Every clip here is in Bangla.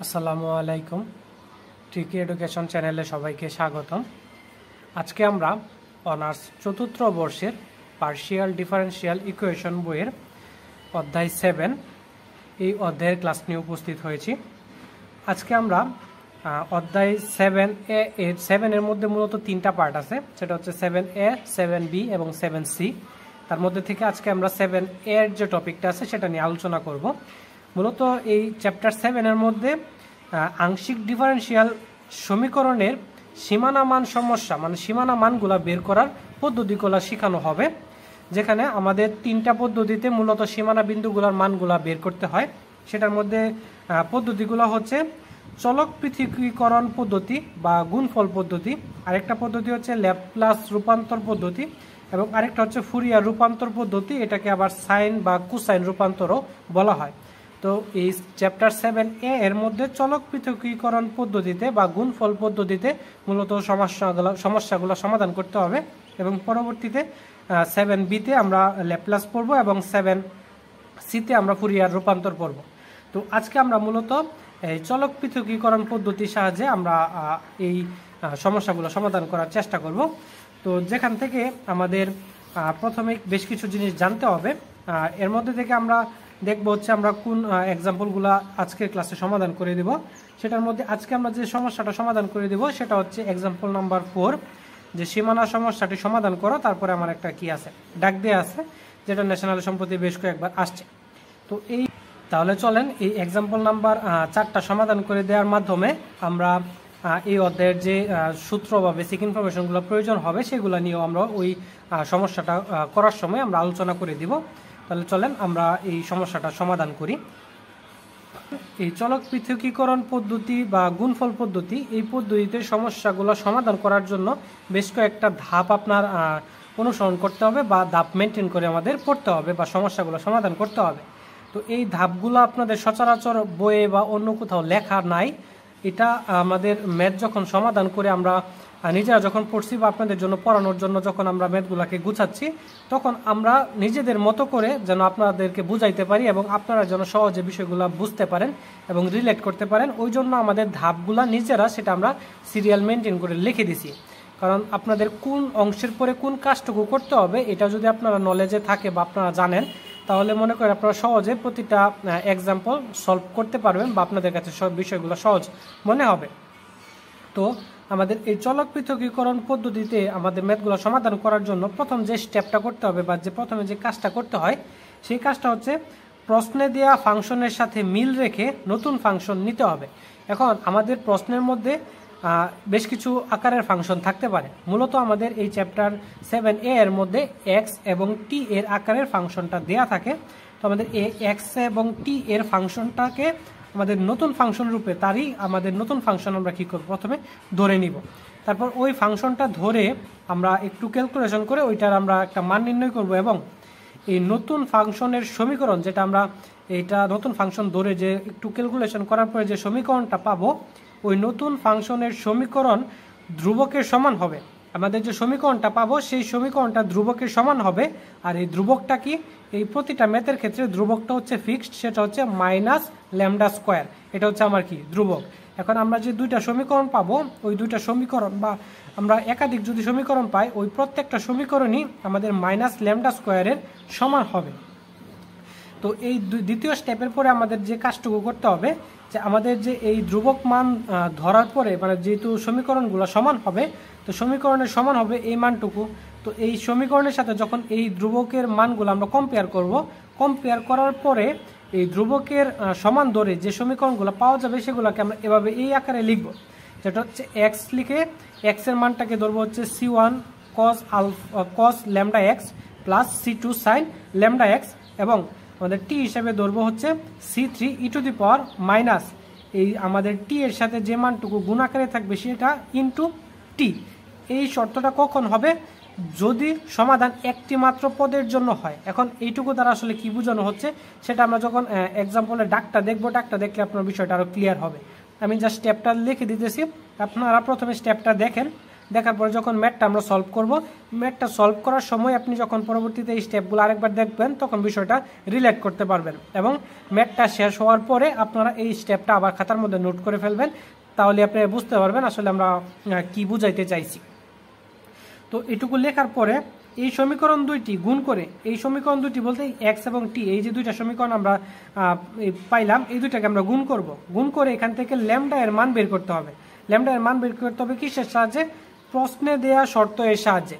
আসসালামু আলাইকুম। ট্রিকি এডুকেশন চ্যানেলে সবাইকে স্বাগতম। আজকে আমরা অনার্স চতুর্থ বর্ষের পার্শিয়াল ডিফারেন্সিয়াল ইকুয়েশন বইয়ের অধ্যায় 7 এই অধ্যায়ের ক্লাস নিয়ে উপস্থিত হয়েছি। আজকে আমরা অধ্যায় 7 এর মধ্যে মূলত 3টা পার্ট আছে, সেটা হচ্ছে 7A, 7B এবং 7C। তার মধ্যে থেকে আজকে আমরা 7A এর যে টপিকটা আছে সেটা নিয়ে আলোচনা করব। মূলত এই চ্যাপ্টার 7 এর মধ্যে আংশিক ডিফারেন্সিয়াল সমীকরণের সীমানা মান সমস্যা, মানে সীমানা মানগুলা বের করার পদ্ধতিগুলো শেখানো হবে, যেখানে আমাদের 3টা পদ্ধতিতে মূলত সীমানা বিন্দুগুলোর মানগুলা বের করতে হয়। সেটার মধ্যে পদ্ধতিগুলো হচ্ছে চলক পৃথকীকরণ পদ্ধতি বা গুণফল পদ্ধতি, আরেকটা পদ্ধতি হচ্ছে ল্যাপ্লাস রূপান্তর পদ্ধতি এবং আরেকটা হচ্ছে ফুরিয়ার রূপান্তর পদ্ধতি। এটাকে আবার সাইন বা কোসাইন রূপান্তরও বলা হয়। তো এই চ্যাপ্টার 7A এর মধ্যে চলক পৃথকীকরণ পদ্ধতিতে বা গুণফল পদ্ধতিতে মূলত সমস্যাগুলো সমাধান করতে হবে এবং পরবর্তীতে 7Bতে আমরা ল্যাপ্লাস পড়ব এবং 7Cতে আমরা ফুরিয়ার রূপান্তর পড়ব। তো আজকে আমরা মূলত এই চলক পৃথকীকরণ পদ্ধতির সাহায্যে আমরা এই সমস্যাগুলো সমাধান করার চেষ্টা করব। তো যেখান থেকে আমাদের প্রথমে বেশ কিছু জিনিস জানতে হবে, এর মধ্যে থেকে আমরা দেখবো হচ্ছে আমরা কোন এক্সাম্পলগুলো আজকের ক্লাসে সমাধান করে দেব। সেটার মধ্যে আজকে আমরা যে সমস্যাটা সমাধান করে দেব সেটা হচ্ছে এক্সাম্পল নাম্বার 4, যে সীমানা সমস্যাটি সমাধান করো। তারপরে আমার একটা কি আছে, ডাক দিয়ে আছে, যেটা ন্যাশনাল সম্প্রতি বেশ কয়েকবার আসছে। তো তাহলে চলেন এই এক্সাম্পল নাম্বার 4টা সমাধান করে দেওয়ার মাধ্যমে আমরা এই অধ্যায়ের যে সূত্র বা বেসিক ইনফরমেশনগুলো প্রয়োজন হবে সেগুলো নিয়েও আমরা ওই সমস্যাটা করার সময় আমরা আলোচনা করে দিব। তাহলে চলেন আমরা এই সমস্যাটা সমাধান করি। এই চলক পৃথকীকরণ পদ্ধতি বা গুণফল পদ্ধতি, এই পদ্ধতিতে সমস্যাগুলো সমাধান করার জন্য বেশ কয়েকটা ধাপ আপনার অনুসরণ করতে হবে বা ধাপ মেনটেন করে আমাদের পড়তে হবে বা সমস্যাগুলো সমাধান করতে হবে। তো এই ধাপগুলো আপনাদের সচরাচর বইয়ে বা অন্য কোথাও লেখা নাই। এটা আমাদের ম্যাথ যখন সমাধান করে আমরা নিজেরা যখন পড়ছি বা আপনাদের জন্য পড়ানোর জন্য যখন আমরা ম্যাথগুলোকে গুছাচ্ছি, তখন আমরা নিজেদের মতো করে যেন আপনাদেরকে বুঝাইতে পারি এবং আপনারা যেন সহজে বিষয়গুলো বুঝতে পারেন এবং রিলেট করতে পারেন। ওই জন্য আমাদের ধাপগুলো নিজেরা সেটা আমরা সিরিয়াল মেনটেন করে লিখে দিছি। কারণ আপনাদের কোন অংশের পরে কোন কাজটুকু করতে হবে এটা যদি আপনারা নলেজে থাকে বা আপনারা জানেন, তাহলে মনে করেন আপনারা সহজে প্রতিটা এক্সাম্পল সলভ করতে পারবেন বা আপনাদের কাছে সব বিষয়গুলো সহজ মনে হবে। তো আমাদের এই চলক পৃথকীকরণ পদ্ধতিতে আমাদের ম্যাথগুলো সমাধান করার জন্য প্রথম যে স্টেপটা করতে হবে বা প্রথমে যে কাজটা করতে হয় সেই কাজটা হচ্ছে প্রশ্নে দেওয়া ফাংশনের সাথে মিল রেখে নতুন ফাংশন নিতে হবে। এখন আমাদের প্রশ্নের মধ্যে বেশ কিছু আকারের ফাংশন থাকতে পারে। মূলত আমাদের এই চ্যাপ্টার 7A এর মধ্যে এক্স এবং টি এর আকারের ফাংশনটা দেয়া থাকে। তো আমাদের এক্স এবং টি এর ফাংশনটাকে আমাদের নতুন ফাংশন রূপে আমাদের নতুন ফাংশন আমরা কী করব, প্রথমে ধরে নিব। তারপর ওই ফাংশনটা ধরে আমরা একটু ক্যালকুলেশন করে ওইটার আমরা একটা মান নির্ণয় করব এবং এই নতুন ফাংশনের সমীকরণ, যেটা আমরা এইটা নতুন ফাংশন ধরে যে একটু ক্যালকুলেশন করার পরে যে সমীকরণটা পাবো, ওই নতুন ফাংশনের সমীকরণ ধ্রুবকের সমান হবে। আমাদের যে সমীকরণটা পাবো সেই সমীকরণটা ধ্রুবকের সমান হবে। আর এই ধ্রুবকটা কি, এই প্রতিটা ম্যাথের ক্ষেত্রে ধ্রুবকটা হচ্ছে ফিক্সড, সেটা হচ্ছে -λ²। এটা হচ্ছে আমার কি ধ্রুবক। এখন আমরা যে দুইটা সমীকরণ পাবো, ওই দুইটা সমীকরণ বা আমরা একাধিক যদি সমীকরণ পাই, ওই প্রত্যেকটা সমীকরণই আমাদের -λ² সমান হবে। তো এই দ্বিতীয় স্টেপের পরে আমাদের যে কাজটুকু করতে হবে, যে আমাদের যে এই ধ্রুবক মান ধরার পরে, মানে যেহেতু সমীকরণগুলো সমান হবে, তো সমীকরণের সমান হবে এই মানটুকু। তো এই সমীকরণের সাথে যখন এই ধ্রুবকের মানগুলো আমরা কম্পেয়ার করব, কম্পেয়ার করার পরে এই ধ্রুবকের সমান ধরে যে সমীকরণগুলো পাওয়া যাবে সেগুলোকে আমরা এভাবে এই আকারে লিখব, যেটা হচ্ছে এক্স লিখে এক্সের মানটাকে ধরবো হচ্ছে C1 cos λx plus C2 sin λx এবং আমাদের টি হিসাবে ধরবো হচ্ছে C3 e⁻⁻, এই আমাদের টি এর সাথে যে মানটুকু গুণ আকারে থাকবে সেটা ইন্টু টি। এই শর্তটা কখন হবে, যদি সমাধান একটি মাত্র পদের জন্য হয়। এখন এইটুকু দ্বারা আসলে কি বোঝানো হচ্ছে সেটা আমরা যখন এক্সাম্পলের ডাকটা দেখবো, ডাকটা দেখলে আপনার বিষয়টা আরও ক্লিয়ার হবে। আমি জাস্ট স্টেপটা লিখে দিতেছি, আপনারা প্রথমে স্টেপটা দেখেন। দেখার পরে যখন ম্যাথটা আমরা সলভ করব, ম্যাথটা সলভ করার সময় আপনি যখন পরবর্তীতে এই স্টেপগুলো আরেকবার দেখবেন তখন বিষয়টা রিলেট করতে পারবেন, এবং ম্যাথটা শেষ হওয়ার পরে আপনারা এই স্টেপটা আবার খাতার মধ্যে নোট করে ফেলবেন, তাহলে আপনি বুঝতে পারবেন আসলে আমরা কি বুঝাইতে চাইছি। তো এটুকু লেখার পরে এই সমীকরণ দুইটি গুণ করে, এই সমীকরণ দুইটি বলতে এক্স এবং টি, এই যে দুইটা সমীকরণ আমরা পাইলাম এই দুইটাকে আমরা গুণ করব। গুণ করে এখান থেকে ল্যামডা এর মান বের করতে হবে। ল্যামডা এর মান বের করতে হবে কিসের সাহায্যে? প্রশ্নে দেয়া শর্ত এর সাহায্যে,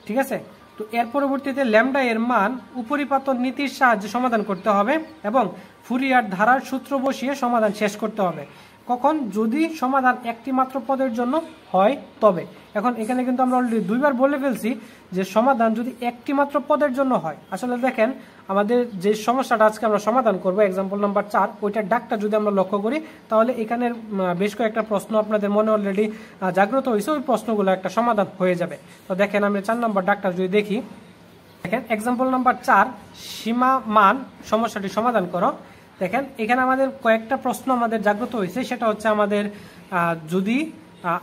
ঠিক আছে। তো এর পরবর্তীতে ল্যামডা এর মান উপরিপাত নীতির সাহায্যে সমাধান করতে হবে এবং ফুরিয়ার ধারার সূত্র বসিয়ে সমাধান শেষ করতে হবে। কখন? যদি সমাধান একটি মাত্র পদের জন্য হয় তবে। এখন এখানে কিন্তু আমরা অলরেডি দুইবার বলে ফেলছি যে সমাধান যদি একটি মাত্র পদের জন্য হয়। আসলে দেখেন আমাদের যে সমস্যাটা আজকে আমরা সমাধান করব এক্সাম্পল নাম্বার 4, ওইটার ডাকটা যদি আমরা লক্ষ্য করি তাহলে এখানের বেশ কয়েকটা প্রশ্ন আপনাদের মনে অলরেডি জাগ্রত হয়েছে, ওই প্রশ্নগুলো একটা সমাধান হয়ে যাবে। তো দেখেন আমি 4 নম্বর ডাকটা যদি দেখি, দেখেন এক্সাম্পল নাম্বার 4 সীমা মান সমস্যাটি সমাধান করো। দেখেন এখানে আমাদের কয়েকটা প্রশ্ন আমাদের জাগ্রত হয়েছে, সেটা হচ্ছে আমাদের যদি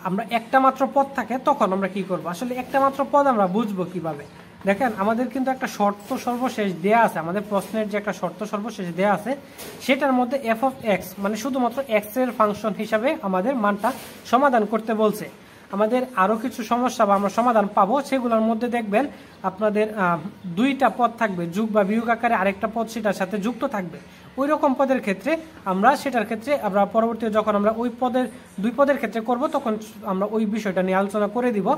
আমরা একটা মাত্র পদ থাকে তখন আমরা কি করব। আসলে একটা মাত্র পদ আমরা বুঝবো কিভাবে? দেখেন আমাদের কিন্তু একটা শর্ত সর্বশেষ দেয়া আছে, আমাদের প্রশ্নের যে একটা শর্ত সর্বশেষ দেয়া আছে সেটার মধ্যে এফ অফ এক্স মানে শুধুমাত্র এক্স এর ফাংশন হিসাবে আমাদের মানটা সমাধান করতে বলছে। আমাদের আরও কিছু সমস্যা বা আমরা সমাধান পাবো, সেগুলোর মধ্যে দেখবেন আপনাদের দুইটা পদ থাকবে, যোগ বা বিয়োগ আকারে আরেকটা পদ সেটার সাথে যুক্ত থাকবে। ওই রকম পদের ক্ষেত্রে আমরা সেটার ক্ষেত্রে আমরা পরবর্তীতে যখন আমরা ওই পদের দুই পদের ক্ষেত্রে করব তখন আমরা ওই বিষয়টা নিয়ে আলোচনা করে দিব।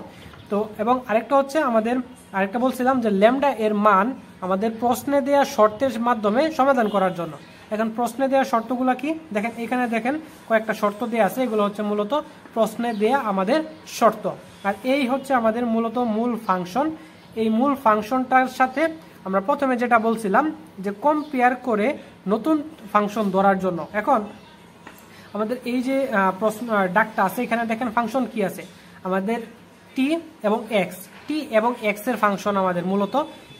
তো এবং আরেকটা হচ্ছে আমাদের আরেকটা বলছিলাম যে ল্যামডা এর মান আমাদের প্রশ্নে দেওয়া শর্তের মাধ্যমে সমাধান করার জন্য। এখন প্রশ্নে দেওয়া শর্তগুলো কি? দেখেন এখানে দেখেন কয়েকটা শর্ত দেওয়া আছে, এগুলো হচ্ছে মূলত প্রশ্নে দেয়া আমাদের শর্ত। আর এই হচ্ছে আমাদের মূলত মূল ফাংশন। এই মূল ফাংশনটার সাথে আমরা প্রথমে যেটা বলছিলাম যে কম্পেয়ার করে নতুন ফাংশন ধরার জন্য। এখন আমাদের এই যে প্রশ্ন ডাকটা আছে এখানে দেখেন ফাংশন কি আছে আমাদের টি এবং এক্স, টি এবং এক্স এর ফাংশন আমাদের মূলত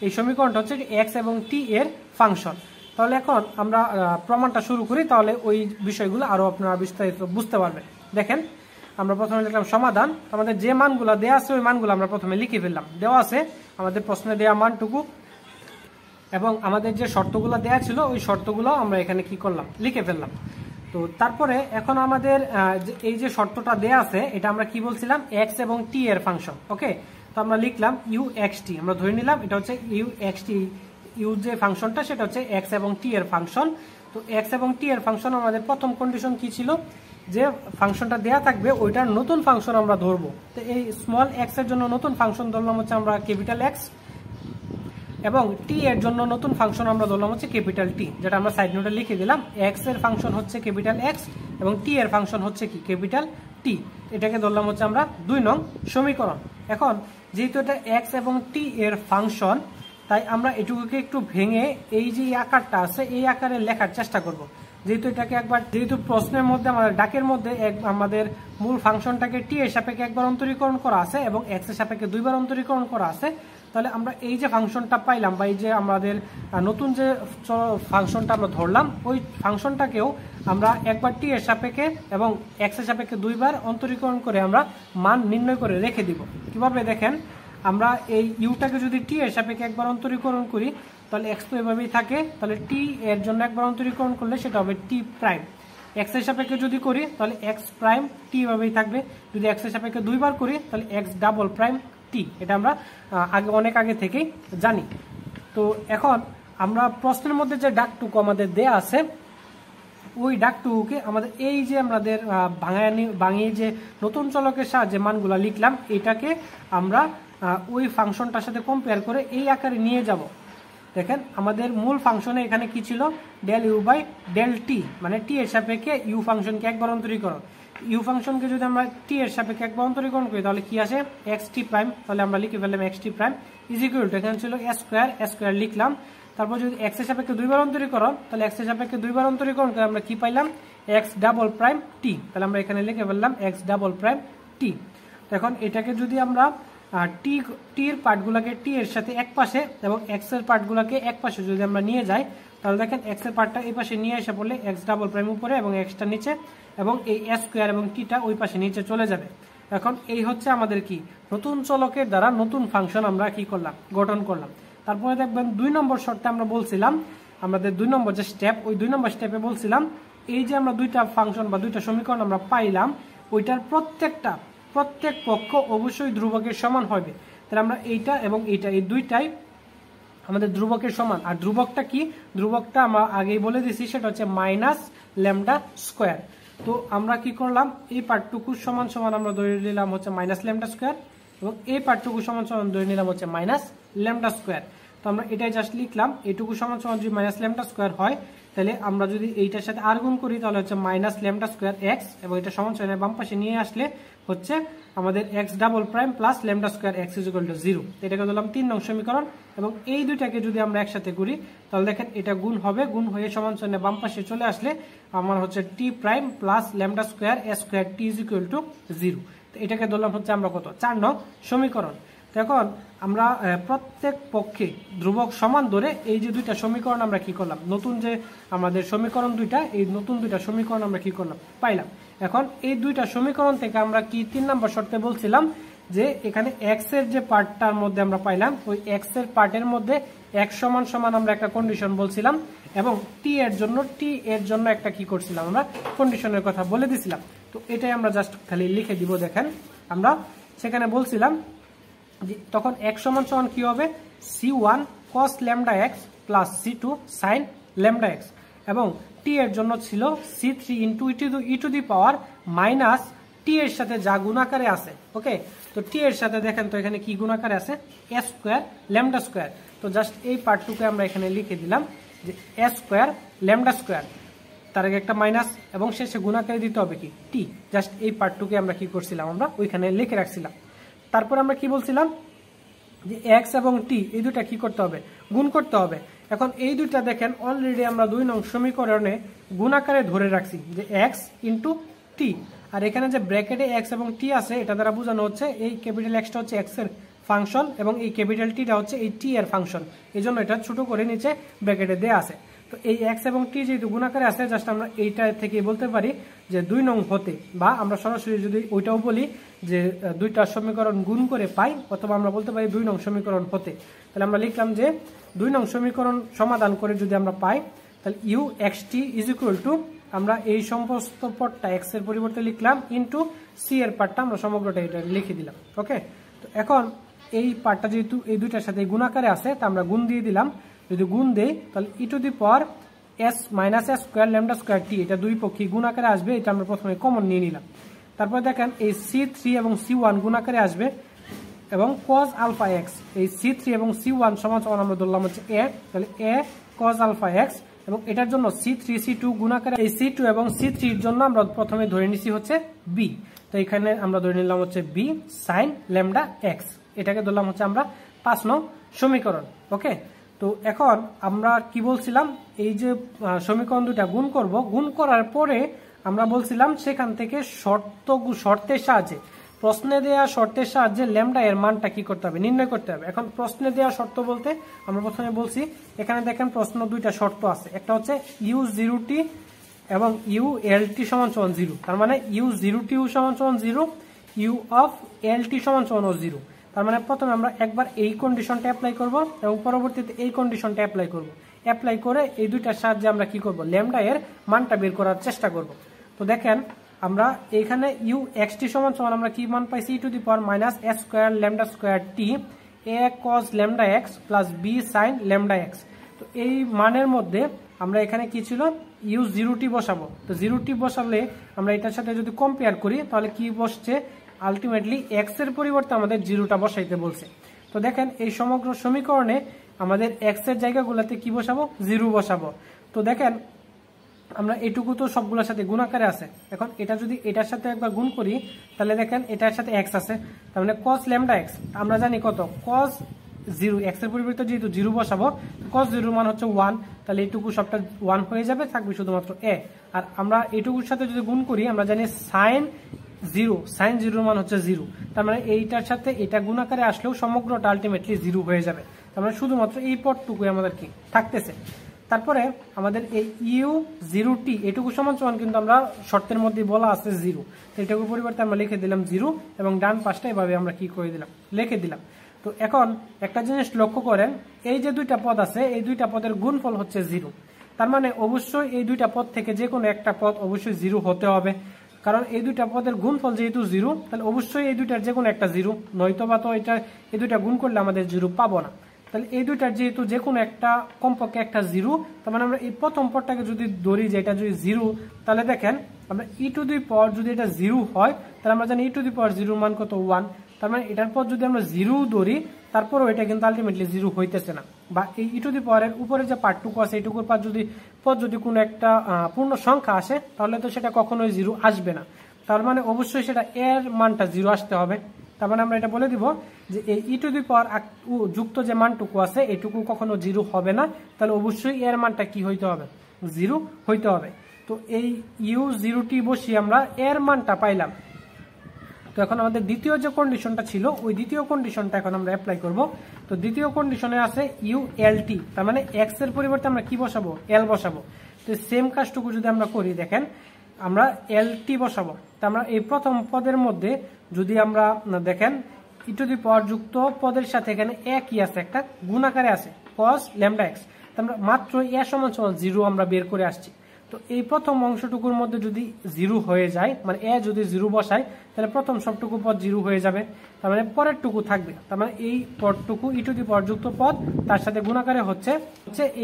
এই সমীকরণটা হচ্ছে এক্স এবং টি এর ফাংশন। তাহলে এখন আমরা প্রমাণটা শুরু করি, তাহলে ওই বিষয়গুলো আরো আপনারা বিস্তারিত বুঝতে পারবেন। দেখেন আমরা প্রথমে লিখলাম সমাধান, আমাদের যে মানগুলো দেওয়া আছে ওই মানগুলো আমরা প্রথমে লিখে ফেললাম। দেওয়া আছে আমাদের প্রশ্নে দেওয়া মানটুকু এবং আমাদের যে শর্তগুলো দেওয়া ছিল ওই শর্তগুলো আমরা এখানে কি করলাম? লিখে ফেললাম। তো তারপরে এখন আমাদের এই যে শর্তটা দেয়া আছে এটা আমরা কি বলছিলাম? এক্স এবং টি এর ফাংশন। ওকে, তো আমরা লিখলাম ইউ এক্স টি, আমরা ধরে নিলাম এটা হচ্ছে ইউ এক্স টি, ইউ যে ফাংশনটা সেটা হচ্ছে এক্স এবং টি এর ফাংশন। তো এক্স এবং টি এর ফাংশন আমাদের প্রথম কন্ডিশন কি ছিল? যে ফাংশনটা দেয়া থাকবে ওইটার নতুন ফাংশন আমরা ধরবো। তো এই স্মল এক্স এর জন্য নতুন ফাংশন ধরলাম হচ্ছে আমরা ক্যাপিটাল এক্স, এবং টি এর জন্য নতুন ফাংশন আমরা ধরলাম হচ্ছে ক্যাপিটাল টি, যেটা আমরা সাইড নোটে লিখে দিলাম। এক্স এর ফাংশন হচ্ছে ক্যাপিটাল এক্স এবং টি এর ফাংশন হচ্ছে কি? Capital T. এটাকে ধরলাম হচ্ছে আমরা 2 নং সমীকরণ। এখন যেহেতু এটা এক্স এবং টি এর ফাংশন, তাই আমরা এটুকুকে একটু ভেঙে এই যে আকারটা আছে এই আকারে লেখার চেষ্টা করব। যেহেতু এটাকে একবার, যেহেতু প্রশ্নের মধ্যে আমাদের ডাকের মধ্যে আমাদের মূল ফাংশনটাকে টি এর সাপেক্ষে একবার অন্তরীকরণ করা আছে এবং এক্স এর সাপেক্ষে 2 বার অন্তরীকরণ করা আছে, তাহলে আমরা এই যে ফাংশনটা পাইলাম বা এই যে আমাদের নতুন যে ফাংশনটা আমরা ধরলাম ওই ফাংশনটাকেও আমরা একবার টি এর সাপেক্ষে এবং এক্স এর সাপেক্ষে 2 বার অন্তরীকরণ করে আমরা মান নির্ণয় করে রেখে দিব। কিভাবে? দেখেন আমরা এই ইউটাকে যদি টি এর সাপেক্ষে একবার অন্তরীকরণ করি তাহলে এক্স তো এভাবেই থাকে, তাহলে টি এর জন্য একবার অন্তরীকরণ করলে সেটা হবে টি প্রাইম। এক্স এর সাপেক্ষে যদি করি তাহলে এক্স প্রাইম টি এভাবেই থাকবে, যদি এক্স এর সাপেক্ষে 2 বার করি তাহলে এক্স ডাবল প্রাইম টি। এটা আমরা অনেক আগে থেকেই জানি। তো এখন আমরা প্রশ্নের মধ্যে যে ডাকটুকু আমাদের দেয়া আছে ওই ডাকটুকুকে আমাদের এই যে আমাদের ভাঙিয়ে যে নতুন চলকের সাহায্যে মানগুলো লিখলাম এটাকে আমরা ওই ফাংশনটার সাথে কম্পেয়ার করে এই আকারে নিয়ে যাব। দেখেন আমাদের মূল ফাংশনে এখানে কি ছিল? Del u by del t, মানে টি এর সাপেক্ষে ইউ ফাংশনকে একবার অন্তরীকরণ। ইউ ফাংশনকে যদি আমরা টি এর সাপেক্ষে একবার অন্তরীকরণ করি তাহলে কি আসে? এক্স টি প্রাইম। তাহলে আমরা লিখে ফেললাম x T prime is equal to, এখানে ছিল স্কোয়ার লিখলাম। তারপর যদি এক্স এর সাপেক্ষে 2 বার অন্তরীকরণ, তাহলে এক্স এর সাপেক্ষে 2 বার অন্তরীকরণ করে আমরা কি পাইলাম? এক্স ডাবল প্রাইম টি। তাহলে আমরা এখানে লিখে ফেললাম এক্স ডাবল প্রাইম টি। এখন এটাকে যদি আমরা টির পার্টগুলোকে টি এর সাথে এক পাশে এবং এক্স এর পার্টগুলোকে এক পাশে যদি আমরা নিয়ে যাই তাহলে দেখেন এক্স এর পার্টটা এই পাশে নিয়ে এসে পড়লে এক্স ডাবল প্রাইম উপরে এবং এক্সটা নিচে এবং এই স্কোয়ার এবং টিটা ওই পাশে নিচে চলে যাবে। এখন এই হচ্ছে আমাদের কি নতুন চলকের দ্বারা নতুন ফাংশন আমরা কি করলাম, গঠন করলাম। তারপরে দেখবেন 2 নম্বর শর্তে আমরা বলছিলাম, আমাদের 2 নম্বর যে স্টেপ, ওই 2 নম্বর স্টেপে বলছিলাম এই যে আমরা দুইটা ফাংশন বা দুইটা সমীকরণ আমরা পাইলাম, ওইটার প্রত্যেক পক্ষ অবশ্যই ধ্রুবকের সমান হবে। তাহলে আমরা এইটা এবং এইটা, এই দুইটাই আমাদের ধ্রুবকের সমান। আর ধ্রুবকটা কি, ধ্রুবকটা আমরা আগেই বলে দিছি, সেটা হচ্ছে মাইনাস ল্যামডা স্কোয়ার। তো আমরা কি করলাম, এই পার্টটুকু সমান সমান আমরা ধরে নিলাম হচ্ছে মাইনাস ল্যামডা স্কোয়ার, এবং এই পার্টটুকু সমান সমান ধরে নিলাম হচ্ছে মাইনাস ল্যামডা স্কোয়ার। তো আমরা এটাই জাস্ট লিখলাম, এইটুকু সমান সমান যদি মাইনাস ল্যামডা স্কোয়ার হয়, তাহলে আমরা যদি এইটার সাথে আর গুণ করি তাহলে হচ্ছে মাইনাস ল্যামডা স্কোয়ার এক্স, এবং এটা সমান সমান বাম পাশে নিয়ে আসলে হচ্ছে আমাদের x double prime plus lambda square x is equal to 0। এটাকে ধরলাম 3 নং সমীকরণ। এবং এই দুইটাকে যদি আমরা একসাথে করি তাহলে দেখেন এটা গুণ হবে, গুণ হয়ে সমান সমান বাম পাশে চলে আসলে আমার হচ্ছে T prime plus lambda square A square T is equal to 0। তো এটাকে ধরলাম হচ্ছে আমরা কত, 4 নং সমীকরণ। এখন আমরা প্রত্যেক পক্ষে ধ্রুবক সমান ধরে এই যে দুইটা সমীকরণ আমরা কি করলাম, নতুন যে আমাদের সমীকরণ দুইটা, এই নতুন দুইটা সমীকরণ আমরা কি করলাম, পাইলাম। এখন এই দুইটা সমীকরণ থেকে আমরা কি 3 নম্বর শর্তে বলছিলাম যে এখানে এক্স এর যে পার্টটার মধ্যে আমরা পাইলাম, ওই এক্স এর পার্টের মধ্যে এক্স সমান সমান আমরা একটা কন্ডিশন বলছিলাম, এবং টি এর জন্য একটা কি করছিলাম, আমরা কন্ডিশনের কথা বলে দিছিলাম। তো এটাই আমরা জাস্ট খালি লিখে দিব। দেখেন আমরা সেখানে বলছিলাম তখন x সমান সমান কি হবে, c1 cos lambda X plus c2 sin lambda x, এবং t এর জন্য ছিল c3 into E to the power minus t এর সাথে যা গুণাকারে আছে। ওকে, তো t এর সাথে দেখেন তো এখানে কি গুণাকারে আছে, a স্কোয়ার ল্যামডা স্কোয়ার। তো জাস্ট এই পার্টটুকু আমরা এখানে লিখে দিলাম যে a স্কোয়ার ল্যামডা স্কোয়ার, তার আগে একটা মাইনাস এবং শেষে গুণাকারে দিতে হবে কি t। জাস্ট এই পার্টটুকু আমরা কি করছিলাম, আমরা ওইখানে লিখে রাখছিলাম। তারপর আমরা কি বলছিলাম যে x এবং t এই দুটা কি করতে হবে, গুণ করতে হবে। এখন এই দুইটা দেখেন অলরেডি আমরা 2 নং সমীকরণে গুণাকারে ধরে রাখছি যে x ইন্টু t, আর এখানে যে ব্র্যাকেটে x এবং t আছে এটা দ্বারা বোঝানো হচ্ছে এই ক্যাপিটাল x টা হচ্ছে x এর ফাংশন এবং এই ক্যাপিটাল t টা হচ্ছে এই t এর ফাংশন, এই জন্য এটা ছোট করে নিচে ব্র্যাকেটে দেয়া আছে। তো এই x এবং t যেহেতু গুণাকারে আছে, জাস্ট আমরা এইটা থেকে বলতে পারি যে 2 নং হতে, বা আমরা সরাসরি যদি ওইটাও বলি যে দুইটা সমীকরণ গুণ করে পাই, অথবা আমরা বলতে পারি 2 নং সমীকরণ হতে। তাহলে আমরা লিখলাম যে 2 নং সমীকরণ সমাধান করে যদি আমরা পাই তাহলে u x t is equal to, আমরা এই সমস্ত পদটা x এর পরিবর্তে লিখলাম ইন্টু সি এর পার্টটা আমরা সমগ্রটা এটা লিখে দিলাম। ওকে, তো এখন এই পার্টটা যেহেতু এই দুইটার সাথে গুণাকারে আছে, তা আমরা গুণ দিয়ে দিলাম। যদি গুণ দেই তাহলে e to the power S minus S square lambda square T, এটা দুই পক্ষে গুণাকারে আসবে, এটা আমরা প্রথমে কমন নিয়ে নিলাম। তারপর দেখেন এই c3 এবং c1 গুণাকারে আসবে, এবং cos আলফা x, এই c3 এবং c1 সমান সমান আমরা ধরলাম হচ্ছে a, তাহলে a cos আলফা x, এবং এটার জন্য c3 c2 গুণাকারে এই c2 এবং c3 এর জন্য আমরা প্রথমে ধরে নিছি হচ্ছে b, তো এখানে আমরা ধরে নিলাম হচ্ছে b sin ল্যামডা x, এটাকে ধরলাম হচ্ছে আমরা 5 নং সমীকরণ। ওকে, তো এখন আমরা কি বলছিলাম, এই যে সমীকরণ দুটা গুণ করব, গুণ করার পরে আমরা বলছিলাম সেখান থেকে শর্তের সাহায্যে, প্রশ্নে দেওয়া শর্তের সাহায্যে ল্যামডা এর মানটা কি করতে হবে, নির্ণয় করতে হবে। এখন প্রশ্নে দেওয়া শর্ত বলতে আমরা প্রথমে বলছি এখানে দেখেন প্রশ্ন দুইটা শর্ত আছে, একটা হচ্ছে ইউ 0t এবং ইউ এল টি সমান সমান 0, তার মানে ইউ 0t সমান সমান 0, ইউ অফ এল টি সমান সমান 0। তার মানে প্রথমে আমরা একবার এই কন্ডিশনটা অ্যাপ্লাই করব এবং পরবর্তীতে এই কন্ডিশনটা অ্যাপ্লাই করব, অ্যাপ্লাই করে এই দুইটার সাহায্যে আমরা কি করব, ল্যামডা এর মানটা বের করার চেষ্টা করব। তো দেখেন আমরা এখানে ইউ এক্স টি সমান সমান আমরা কি মান পাইছি, e to the power minus S square lambda square T A cos lambda X plus B sine lambda X. তো এই মানের মধ্যে আমরা এখানে কি ছিল, ইউ 0t বসাবো। তো 0t বসালে আমরা এটার সাথে যদি কম্পেয়ার করি তাহলে কি বসছে, আলটিমেটলি এক্স এর পরিবর্তে আমাদের 0টা বসাইতে বলছে। তো দেখেন এই সমগ্র সমীকরণে আমাদের এক্স এর জায়গাগুলোতে কি বসাবো, 0 বসাবো। তো দেখেন আমরা এটুকু তো সবগুলোর সাথে গুণাকারে আছে, এখন এটা যদি এটার সাথে একবার গুণ করি তাহলে দেখেন এটার সাথে এক্স আছে, তার মানে cos ল্যামডা এক্স আমরা জানি কত, cos 0, এক্স এর পরিবর্তে যেহেতু 0 বসাবো, cos 0 মান হচ্ছে 1, তাহলে এইটুকু সবটা 1 হয়ে যাবে, থাকবে শুধুমাত্র a। আর আমরা এইটুকুর সাথে যদি গুণ করি আমরা জানি sin 0 মান হচ্ছে 0, তার মানে এইটার সাথে এটা গুণাকারে আসলেও সমগ্রটা আলটিমেটলি 0 হয়ে যাবে, তার মানে শুধুমাত্র এই পদটুকুই আমাদের কি থাকতেছে। তারপরে আমাদের এই ইউ 0t এটুকু সমান সমান কিন্তু আমরা শর্তের মধ্যে বলা আছে 0, তো এটুকুর পরিবর্তে আমরা লিখে দিলাম 0 এবং ডান পাশটা এভাবে আমরা কি করে দিলাম, লিখে দিলাম। তো এখন একটা জিনিস লক্ষ্য করেন, এই যে দুইটা পদ আছে এই দুইটা পদের গুণফল হচ্ছে 0, তার মানে অবশ্যই এই দুইটা পদ থেকে যে কোনো একটা পদ অবশ্যই 0 হতে হবে, কারণ এই দুইটা পদের গুণফল যেহেতু 0, তাহলে অবশ্যই এই দুইটার যে কোনো একটা 0, নয়তো বা তো এটা এই দুইটা গুণ করলে আমাদের 0 পাবো না। তাহলে এই দুইটার যেহেতু যে কোনো একটা কমপক্ষে একটা 0, তার মানে আমরা এই প্রথম পদটাকে যদি ধরি যে এটা যদি 0, তাহলে দেখেন আমরা ই টু দি পাওয়ার যদি এটা 0 হয় তাহলে আমরা জানি ই টু দি পাওয়ার 0 মান কত 1, তার মানে এটার পর যদি আমরা 0 ধরি তারপরেও এটা কিন্তু আলটিমেটলি 0 হইতেছে না, বা এই ই টু দি পাওয়ারের উপরে যে পার্টটুকু আছে এইটুকুর পর যদি কোনো একটা পূর্ণ সংখ্যা আসে তাহলে তো সেটা কখনোই 0 আসবে না, তার মানে অবশ্যই সেটা এর মানটা 0 আসতে হবে। তার মানে আমরা এটা বলে দিব যে এই ই টু দি পাওয়ার যুক্ত যে মানটুকু আছে এটুকু কখনো 0 হবে না, তাহলে অবশ্যই এর মানটা কি হইতে হবে, 0 হইতে হবে। তো এই ইউ 0t বসিয়ে আমরা এর মানটা পাইলাম। তো এখন আমাদের দ্বিতীয় যে কন্ডিশনটা ছিল ওই দ্বিতীয় কন্ডিশনটা এখন আমরা অ্যাপ্লাই করব। তো দ্বিতীয় কন্ডিশনে আছে ইউ এল টি, তার মানে এক্স এর পরিবর্তে আমরা কি বসাবো, এল বসাবো। তো সেম কাজটুকু যদি আমরা করি, দেখেন আমরা এল টি বসাবো। তা আমরা এই প্রথম পদের মধ্যে যদি আমরা দেখেন ই টু দি পাওয়ার যুক্ত পদের সাথে এখানে একই আছে, একটা গুণাকারে আছে cos ল্যামডা এক্স, আমরা মাত্র এ সমান সমান 0 আমরা বের করে আসছি। তো এই প্রথম অংশটুকুর মধ্যে যদি 0 হয়ে যায়, মানে এ যদি 0 বসায় তাহলে প্রথম সবটুকু পদ 0 হয়ে যাবে, তার মানে পরের টুকু থাকবে, তার মানে এই পদটুকু ই টু দি পাওয়ার যুক্ত পদ তার সাথে গুণাকারে হচ্ছে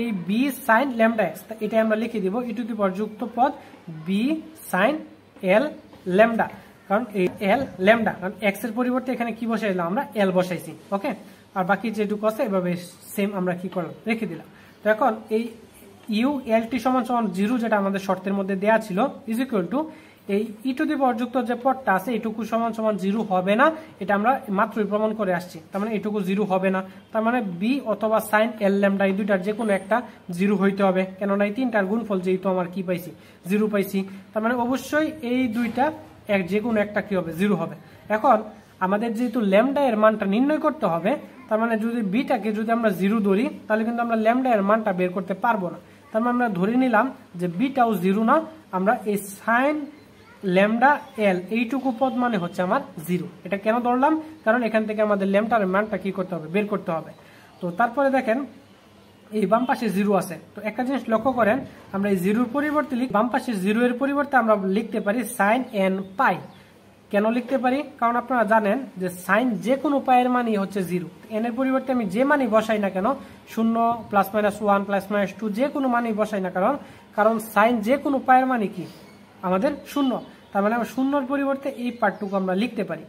এই বি সাইন ল্যামডা এক্স, এটা আমরা লিখে দিব ই টু দি পাওয়ার যুক্ত পদ বি সাইন এল ল্যামডা, কারণ এই এল ল্যামডা, কারণ এক্স এর পরিবর্তে এখানে কি বসাইলাম আমরা এল বসাইছি। ওকে, আর বাকি যেটুকু আছে এভাবে সেম আমরা কি করলাম, রেখে দিলাম। তো এখন এই ইউ এল টি সমান সমান 0 যেটা আমাদের শর্তের মধ্যে দেয়া ছিল ইজ ইকুয়াল টু এই ই টু দি পাওয়ার যুক্ত যে পদটা আছে এটুকু সমান সমান 0 হবে না, এটা আমরা মাত্রই প্রমাণ করে আসছি, তার মানে এটুকু 0 হবে না, তার মানে বি অথবা সাইন এল ল্যামডা এই দুইটার যে কোনো একটা 0 হইতে হবে, কেননা এই তিনটার গুণফল যেহেতু আমার কি পাইছি 0 পাইছি, তার মানে অবশ্যই এই দুইটা যে কোনো একটা কি হবে 0 হবে। এখন আমাদের যেহেতু ল্যামডা এর মানটা নির্ণয় করতে হবে, তার মানে যদি বিটাকে যদি আমরা 0 ধরি তাহলে কিন্তু আমরা ল্যামডা এর মানটা বের করতে পারবো না, তার মানে আমরা ধরে নিলাম যে বিটাও 0 না, আমরা এই সাইন ল্যামডা এল এইটুকু পদ মানে হচ্ছে আমার 0। এটা কেন ধরলাম, কারণ এখান থেকে আমাদের ল্যামডার মানটা কি করতে হবে, বের করতে হবে। তো তারপরে দেখেন এই বাম পাশে 0 আছে, তো একটা জিনিস লক্ষ্য করেন, আমরা এই 0 পরিবর্তে বাম পাশে 0 এর পরিবর্তে আমরা লিখতে পারি সাইন এন পাই। কেন লিখতে পারি, কারণ আপনারা জানেন যে সাইন যে কোনো পায়ের মানই হচ্ছে 0, এন এর পরিবর্তে আমি যে মানই বসাই না কেন, 0 প্লাস মাইনাস 1 প্লাস মাইনাস 2 যে কোনো মানই বসাই না কারণ সাইন যে কোনো পায়ের মানই কি আমাদের 0, তার মানে আমরা 0 পরিবর্তে এই পার্টটুকু আমরা লিখতে পারি।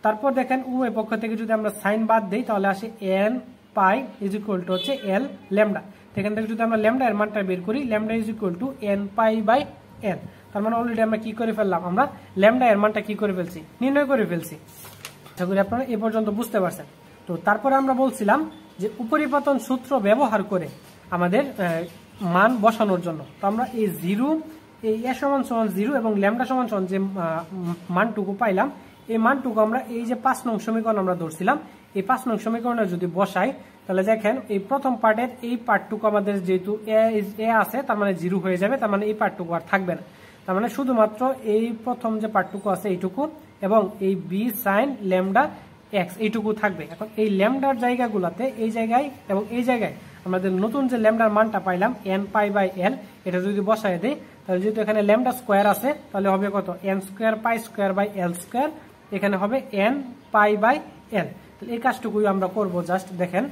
তারপর দেখেন উভয় পক্ষ থেকে যদি আমরা সাইন বাদ দিই তাহলে আসে N pi is equal two হচ্ছে এল ল্যামডা, এখান থেকে যদি আমরা ল্যামডা এর মানটা বের করি, lambda is equal to n pi by n, তার মানে অলরেডি আমরা কি করে ফেললাম, আমরা ল্যামডা এর মানটা কি করে ফেলছি, নির্ণয় করে ফেলছি। আশা করি আপনারা এ পর্যন্ত বুঝতে পারছেন। তো তারপরে আমরা বলছিলাম যে উপরিপাতন সূত্র ব্যবহার করে আমাদের মান বসানোর জন্য, তো আমরা এই 0 এই এ সমান সমান 0 এবং ল্যামডা সমান সমান যে মানটুকু পাইলাম এই মানটুকু আমরা এই যে 5 নং সমীকরণ আমরা ধরছিলাম এই 5 নং সমীকরণে যদি বসাই তাহলে দেখেন এই প্রথম পার্টের এই পার্টটুকু আমাদের যেহেতু এ আছে তার মানে 0 হয়ে যাবে, তার মানে এই পার্টটুকু আর থাকবে না, তার মানে শুধুমাত্র এই প্রথম যে পার্টটুকু আছে এইটুকু এবং এই বি সাইন ল্যামডা এক্স এইটুকু থাকবে। এখন এই ল্যামডার জায়গাগুলোতে এই জায়গায় এবং এই জায়গায় আমাদের নতুন যে ল্যামডার মানটা পাইলাম এন পাই বাই এল, এটা যদি বসায় দেই তাহলে যেহেতু এখানে ল্যামডা স্কোয়ার আছে তাহলে হবে কত, n square pi square by l square, এখানে হবে এন পাই বাই এল। তাহলে এই কাজটুকুই আমরা করব, জাস্ট দেখেন।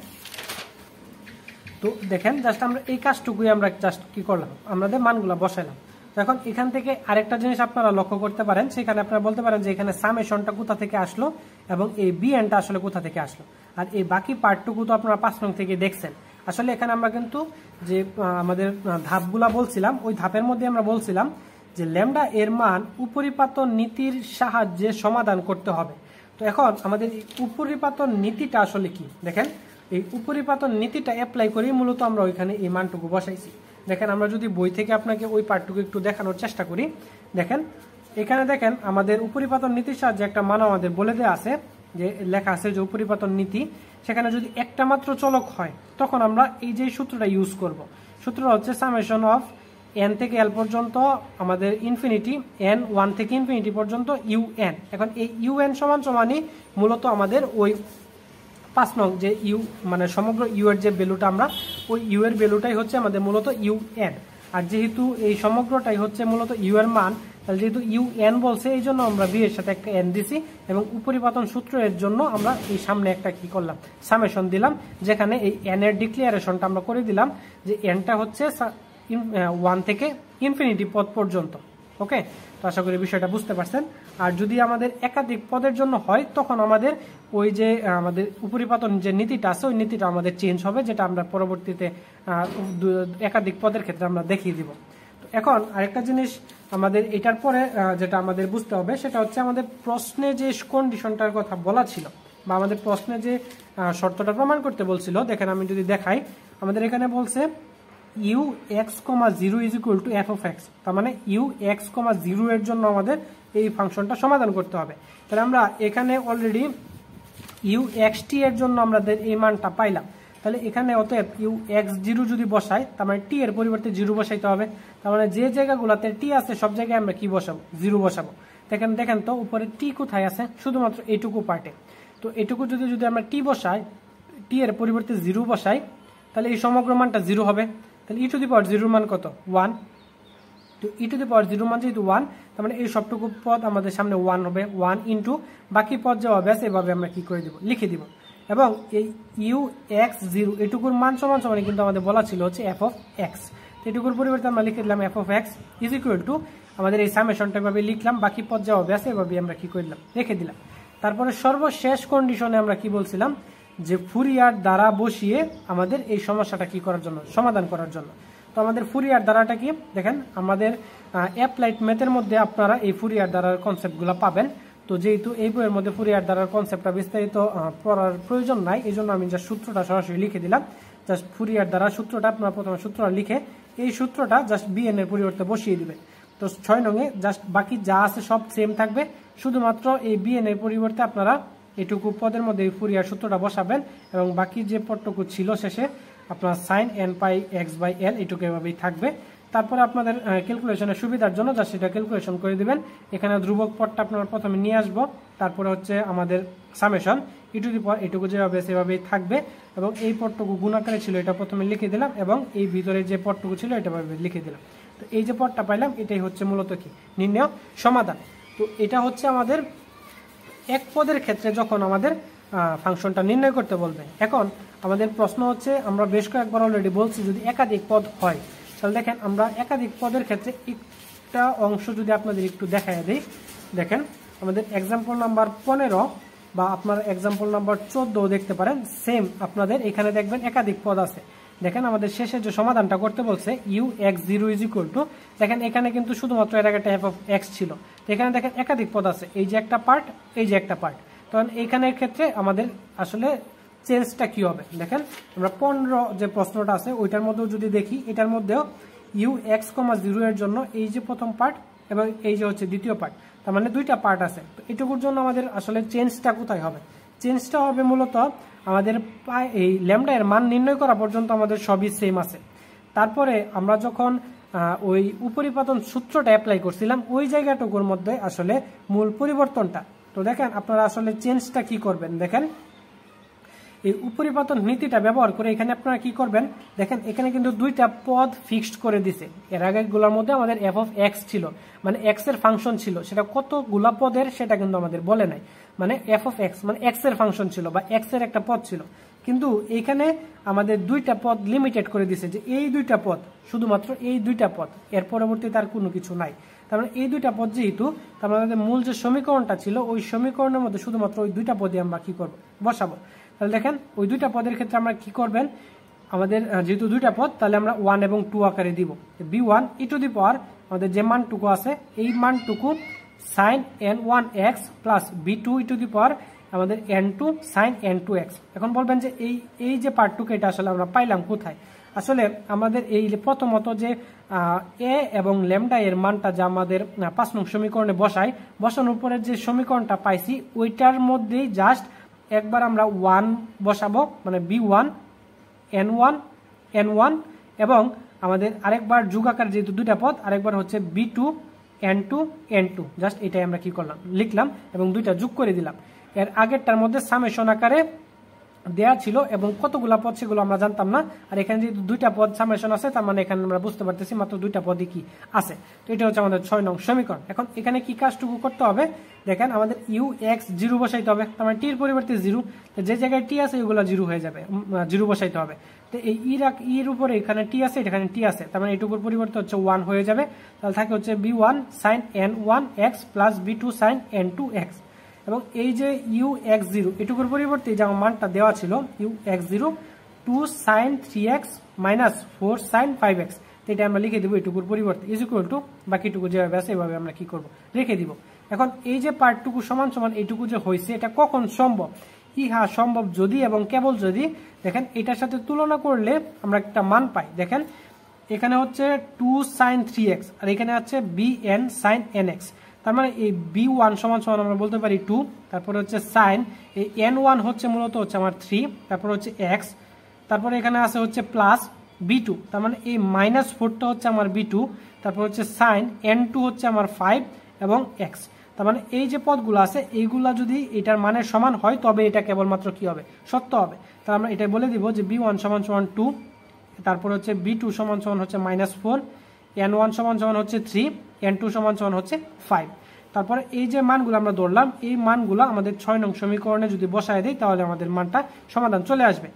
তো দেখেন জাস্ট আমরা এই কাজটুকুই আমরা জাস্ট কি করলাম, আমাদের মানগুলো বসাইলাম। এখন এখান থেকে আরেকটা জিনিস আপনারা লক্ষ্য করতে পারেন, সেখানে আপনারা বলতে পারেন যে এখানে সামেশনটা কোথা থেকে আসলো এবং এই বিএনটা আসলে কোথা থেকে আসলো, আর এই বাকি পার্টটুকু তো আপনারা 5 নং থেকে দেখছেন। আসলে এখানে আমরা কিন্তু যে আমাদের ধাপগুলা বলছিলাম ওই ধাপের মধ্যে আমরা বলছিলাম যে ল্যামডা এর মান উপরিপাতন নীতির সাহায্যে সমাধান করতে হবে। তো এখন আমাদের উপরিপাতন নীতিটা আসলে কি, দেখেন এই উপরিপাতন নীতিটা অ্যাপ্লাই করেই মূলত আমরা ওইখানে এই মানটুকু বসাইছি। দেখেন আমরা যদি বই থেকে আপনাকে ওই পার্টটুকু একটু দেখানোর চেষ্টা করি, দেখেন এখানে দেখেন আমাদের উপরিপাতন নীতির সাহায্যে একটা মান আমাদের বলে দেওয়া আছে, যে লেখা আছে যে উপরিপাতন নীতি, সেখানে যদি একটা মাত্র চলক হয় তখন আমরা এই যে সূত্রটা ইউজ করব। সূত্রটা হচ্ছে সামেশন অফ n থেকে l পর্যন্ত আমাদের ইনফিনিটি n 1 থেকে ইনফিনিটি পর্যন্ত un। এখন এই un সমান সমানই মূলত আমাদের ওই 5 নং যে ইউ মানে সমগ্র ইউ এর যে ভ্যালুটা আমরা ওই ইউ এর ভ্যালুটাই হচ্ছে আমাদের মূলত un। আর যেহেতু এই সমগ্রটাই হচ্ছে মূলত ইউ এর মান, তাহলে যেহেতু un বলছে এই জন্য আমরা b এর সাথে একটা n দিছি এবং উপরিপাতন সূত্রের জন্য আমরা এই সামনে একটা কি করলাম সামেশন দিলাম, যেখানে এই n এর ডিক্লারেশনটা আমরা করে দিলাম যে nটা হচ্ছে 1 থেকে ইনফিনিটি পদ পর্যন্ত। ওকে, তো আশা করি বিষয়টা বুঝতে পারছেন। আর যদি আমাদের একাধিক পদের জন্য হয় তখন আমাদের ওই যে আমাদের উপরিপাতন যে নীতিটা আছে ওই নীতিটা আমাদের চেঞ্জ হবে, যেটা আমরা পরবর্তীতে একাধিক পদের ক্ষেত্রে আমরা দেখিয়ে দিব। তো এখন আরেকটা জিনিস আমাদের এটার পরে যেটা আমাদের বুঝতে হবে সেটা হচ্ছে আমাদের প্রশ্নে যে কন্ডিশনটার কথা বলা ছিল বা আমাদের প্রশ্নে যে শর্তটা প্রমাণ করতে বলছিল, দেখেন আমি যদি দেখাই আমাদের এখানে বলছে u x comma zero is equal to f of x, তার মানে ইউ এক্স কমা জিরো এর জন্য আমাদের এই ফাংশনটা সমাধান করতে হবে। তাহলে আমরা এখানে অলরেডি ইউ এক্স টি এর জন্য আমাদের এই মানটা পাইলাম, তাহলে এখানে অতএব ইউ এক্স জিরো যদি বসাই তার মানে টি এর পরিবর্তে জিরো বসাইতে হবে। তার মানে যে জায়গাগুলোতে টি আছে সব জায়গায় আমরা কি বসাবো, জিরো বসাবো। দেখেন তো উপরে টি কোথায় আছে, শুধুমাত্র এইটুকু পার্টে। তো এইটুকু যদি আমরা টি বসাই, টি এর পরিবর্তে জিরো বসাই, তাহলে এই সমগ্র মানটা জিরো হবে। তাহলে ই টু দি পাওয়ার জিরোর মান কত, 1। তো ই টু দি পাওয়ার জিরোর মান যেহেতু 1, তার মানে এই সবটুকু পদ আমাদের সামনে 1 হবে, 1 ইন্টু বাকি পদ যাওয়া ব্যাস এভাবে আমরা কি করে দিব, লিখে দিব। এবং এই ইউ এক্স জিরো এটুকুর মান সমান সমান কিন্তু আমাদের বলা ছিল হচ্ছে এফ অফ এক্স। এটুকুর পরিবর্তে আমরা লিখে দিলাম F of x is equal two আমাদের এই সামেশনটা এভাবে লিখলাম, বাকি পদ যাওয়া ব্যাস এভাবে আমরা কি করলাম, রেখে দিলাম। তারপরে সর্বশেষ কন্ডিশনে আমরা কি বলছিলাম যে ফুরিয়ার দ্বারা বসিয়ে আমাদের এই সমস্যাটা কি করার জন্য, সমাধান করার জন্য। তো আমাদের ফুরিয়ার দ্বারাটা কি, দেখেন আমাদের অ্যাপ্লাইড ম্যাথের মধ্যে আপনারা এই ফুরিয়ার দ্বারার কনসেপ্টগুলো পাবেন। তো যেহেতু এই বইয়ের মধ্যে ফুরিয়ার দ্বারার কনসেপ্টটা বিস্তারিত পড়ার প্রয়োজন নাই, এই জন্য আমি জাস্ট সূত্রটা সরাসরি লিখে দিলাম। জাস্ট ফুরিয়ার দ্বারা সূত্রটা আপনারা প্রথমে সূত্রটা লিখে এই সূত্রটা জাস্ট বিএন এর পরিবর্তে বসিয়ে দিবে। তো 6 নঙে জাস্ট বাকি যা আছে সব সেম থাকবে, শুধুমাত্র এই বিএন এর পরিবর্তে আপনারা এটুকু পদের মধ্যে এই ফুরিয়ার সূত্রটা বসাবেন এবং বাকি যে পদটুকু ছিল শেষে আপনার sine n pi x by l এটুকু এভাবেই থাকবে। তারপরে আপনাদের ক্যালকুলেশনের সুবিধার জন্য জাস্ট সেটা ক্যালকুলেশন করে দিবেন। এখানে ধ্রুবক পদটা আপনারা প্রথমে নিয়ে আসবো, তারপরে হচ্ছে আমাদের সামেশন ই টু দি পাওয়ার এটুকু যেভাবে সেভাবেই থাকবে এবং এই পদটুকু গুণাকারে ছিল এটা প্রথমে লিখে দিলাম এবং এই ভিতরে যে পদটুকু ছিল এটা লিখে দিলাম। তো এই যে পদটা পাইলাম এটাই হচ্ছে মূলত কি নির্ণয় সমাধান। তো এটা হচ্ছে আমাদের এক পদের ক্ষেত্রে যখন আমাদের ফাংশনটা নির্ণয় করতে বলবে। এখন আমাদের প্রশ্ন হচ্ছে, আমরা বেশ কয়েকবার অলরেডি বলছি যদি একাধিক পদ হয়, তাহলে দেখেন আমরা একাধিক পদের ক্ষেত্রে একটা অংশ যদি আপনাদের একটু দেখায় দিই। দেখেন আমাদের এক্সাম্পল নাম্বার 15 বা আপনার এক্সাম্পল নাম্বার 14 দেখতে পারেন, সেম আপনাদের এখানে দেখবেন একাধিক পদ আছে। দেখেন আমাদের শেষে যে সমাধানটা করতে বলছে u x zero is equal to, দেখেন এখানে কিন্তু শুধুমাত্র এর আগে একটা এফ অফ এক্স ছিল, তো এখানে দেখেন একাধিক পদ আছে, এই যে একটা পার্ট, এই যে একটা পার্ট। তখন এইখানের ক্ষেত্রে আমাদের আসলে চেঞ্জটা কি হবে, দেখেন আমরা 15 যে প্রশ্নটা আছে ওইটার মধ্যেও যদি দেখি, এটার মধ্যেও ইউ এক্স কমা জিরো এর জন্য এই যে প্রথম পার্ট এবং এই যে হচ্ছে দ্বিতীয় পার্ট, তার মানে দুইটা পার্ট আছে। তো এটুকুর জন্য আমাদের আসলে চেঞ্জটা কোথায় হবে, চেঞ্জটা হবে মূলত আমাদের এই ল্যামডা এর মান নির্ণয় করা পর্যন্ত আমাদের সবই সেম আছে। তারপরে আমরা যখন ওই উপরিপাতন সূত্রটা অ্যাপ্লাই করছিলাম ওই জায়গাটুকুর মধ্যে আসলে মূল পরিবর্তনটা। তো দেখেন আপনারা আসলে চেঞ্জটা কি করবেন, দেখেন এই উপরিপাতন নীতিটা ব্যবহার করে এখানে আপনারা কি করবেন, দেখেন এখানে কিন্তু দুইটা পদ ফিক্সড করে দিছে। এর আগেগুলোর মধ্যে আমাদের এফ অফ এক্স ছিল, মানে এক্স এর ফাংশন ছিল, সেটা কতগুলা পদের সেটা কিন্তু আমাদের বলে নাই, মানে এফ অফ এক্স মানে এক্স এর ফাংশন ছিল বা এক্স এর একটা পদ ছিল। কিন্তু এইখানে আমাদের দুইটা পদ লিমিটেড করে দিছে যে এই দুইটা পদ, শুধুমাত্র এই দুইটা পদ, এর পরবর্তীতে আর কোনো কিছু নাই। তার মানে এই দুইটা পদ যেহেতু, তার মানে আমাদের মূল যে সমীকরণটা ছিল ওই সমীকরণের মধ্যে শুধুমাত্র ওই দুইটা পদই আমরা কি করব, বসাবো। তাহলে দেখেন ওই দুইটা পদের ক্ষেত্রে আমরা কি করবেন, আমাদের যেহেতু দুইটা পদ তাহলে আমরা 1 এবং 2 আকারে দিব। b1 E to the power আমাদের যে মানটুকু আছে এই মানটুকু sin n1x plus b2 e to the power আমাদের n2 sin n2x। এখন বলবেন যে এই যে পার্টটুকু এটা আসলে আমরা পাইলাম কোথায়, আসলে আমাদের এই প্রথমত যে এ এবং ল্যামডা এর মানটা যা আমাদের 5 নং সমীকরণে বসানোর পরে যে সমীকরণটা পাইছি ওইটার মধ্যেই জাস্ট একবার আমরা 1 বসাবো, মানে b1 n1 এবং আমাদের আরেকবার যোগ আকার যেহেতু দুইটা পদ, আরেকবার হচ্ছে b2 n2 n2, জাস্ট এটাই আমরা কি করলাম লিখলাম এবং দুইটা যোগ করে দিলাম। এর আগেরটার মধ্যে সামেশন আকারে দেয়া ছিল এবং কতগুলা পদ সেগুলো আমরা জানতাম না, আর এখানে যেহেতু দুইটা পদ সামেশন আছে তার মানে এখানে আমরা বুঝতে পারতেছি মাত্র দুইটা পদই কি আছে। তো এটা হচ্ছে আমাদের 6 নং সমীকরণ। এখন এখানে কি কাজটুকু করতে হবে দেখেন, আমাদের ইউ এক্স 0 বসাইতে হবে, তার মানে টির পরিবর্তে 0, যে জায়গায় টি আছে ওইগুলো 0 হয়ে যাবে, 0 বসাইতে হবে। তো এই ইর উপরে এখানে টি আছে, এখানে টি আছে, তার মানে এইটুকুর পরিবর্তে হচ্ছে 1 হয়ে যাবে। তাহলে থাকে হচ্ছে b1 sin n1 x plus b2 sin n2 x, এবং এই যে ইউ এক্স 0 এটুকুর পরিবর্তে যে আমার মানটা দেওয়া ছিল u x 0 2 sin 3x minus 4 sin 5x, তো এটা আমরা লিখে দিব এটুকুর পরিবর্তে ইজ ইকুয়াল টু বাকিটুকু যেভাবে আছে এভাবে আমরা কি করব রেখে দিব। এখন এই যে পার্টটুকু সমান সমান এইটুকু যে হয়েছে এটা কখন সম্ভব? ইহা সম্ভব যদি এবং কেবল যদি দেখেন এটার সাথে তুলনা করলে আমরা একটা মান পাই। দেখেন এখানে হচ্ছে 2 sin 3x আর এখানে আছে bn sin nx, তার মানে এই b1 সমান সমান আমরা বলতে পারি 2, তারপরে হচ্ছে sin এই n1 হচ্ছে মূলত হচ্ছে আমার 3, তারপর হচ্ছে x, তারপরে এখানে আছে হচ্ছে প্লাস b2, তার মানে এই মাইনাস 4টা হচ্ছে আমার b2, তারপর হচ্ছে sin n2 হচ্ছে আমার 5 এবং x, তার মানে এই যে পদগুলো আছে এইগুলা যদি এটার মানের সমান হয় তবে এটা কেবলমাত্র কি হবে সত্য হবে। তাহলে আমরা এটা বলে দিব যে b1 সমান সমান 2, তারপর হচ্ছে b2 সমান সমান হচ্ছে -4, n1 সমান সমান হচ্ছে 3, n2 সমান সমান হচ্ছে 5। তারপরে এই যে মানগুলো আমরা ধরলাম এই মানগুলো আমাদের 6 নং সমীকরণে যদি বসায় দেই তাহলে আমাদের মানটা সমাধান চলে আসবে।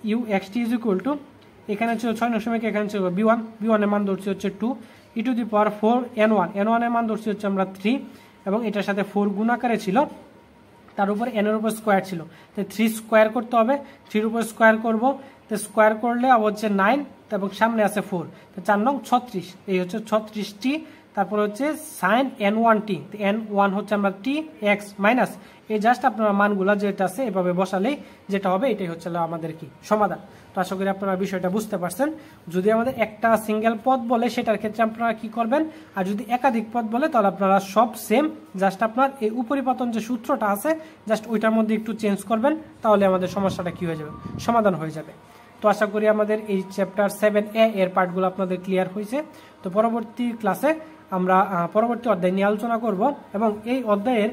U x t is equal to এখানে ছিল 6 নং সমীকরণ, এখানে ছিল b1 এর মান ধরছি হচ্ছে 2 e two the power 4 n1 এর মান ধরছি হচ্ছে আমরা 3 এবং এটার সাথে 4 গুণ আকারে ছিল, তার উপর n এর উপর স্কোয়ার ছিল, তো 3 স্কোয়ার করতে হবে, 3 এর উপর স্কোয়ার করব, তো স্কোয়ার করলে হচ্ছে 9 এবং সামনে আছে 4, তো 4 নং 36, এই হচ্ছে 36টি, তারপর হচ্ছে sin n1t, n1 হচ্ছে আমরা t x মাইনাস এই জাস্ট আপনারা মানগুলা যেটা আছে এভাবে বসালেই যেটা হবে এটাই হচ্ছে আমাদের কি সমাধান। তো আশা করি আপনারা বিষয়টা বুঝতে পারছেন। যদি আমাদের একটা সিঙ্গেল পদ বলে সেটার ক্ষেত্রে আপনারা কি করবেন, আর যদি একাধিক পদ বলে তাহলে আপনারা সব সেম, জাস্ট আপনার এই উপরিপাতন যে সূত্রটা আছে জাস্ট ওইটার মধ্যে একটু চেঞ্জ করবেন, তাহলে আমাদের সমস্যাটা কি হয়ে যাবে সমাধান হয়ে যাবে। তো আশা করি আমাদের এই চ্যাপ্টার 7A এর পার্টগুলো আপনাদের ক্লিয়ার হয়েছে। তো পরবর্তী ক্লাসে আমরা পরবর্তী অধ্যায় নিয়ে আলোচনা করব এবং এই অধ্যায়ের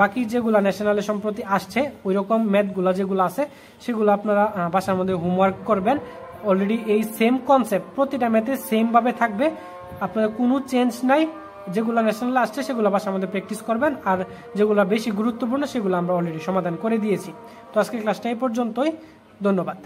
বাকি যেগুলো ন্যাশনালে সম্প্রতি আসছে ওই রকম ম্যাথগুলো যেগুলো আছে সেগুলো আপনারা বাসার মধ্যে হোমওয়ার্ক করবেন। অলরেডি এই সেম কনসেপ্ট প্রতিটা ম্যাথে সেমভাবে থাকবে, আপনাদের কোনো চেঞ্জ নাই। যেগুলো ন্যাশনালে আসছে সেগুলো বাসার মধ্যে প্র্যাকটিস করবেন, আর যেগুলো বেশি গুরুত্বপূর্ণ সেগুলো আমরা অলরেডি সমাধান করে দিয়েছি। তো আজকের ক্লাসটা এই পর্যন্তই, ধন্যবাদ।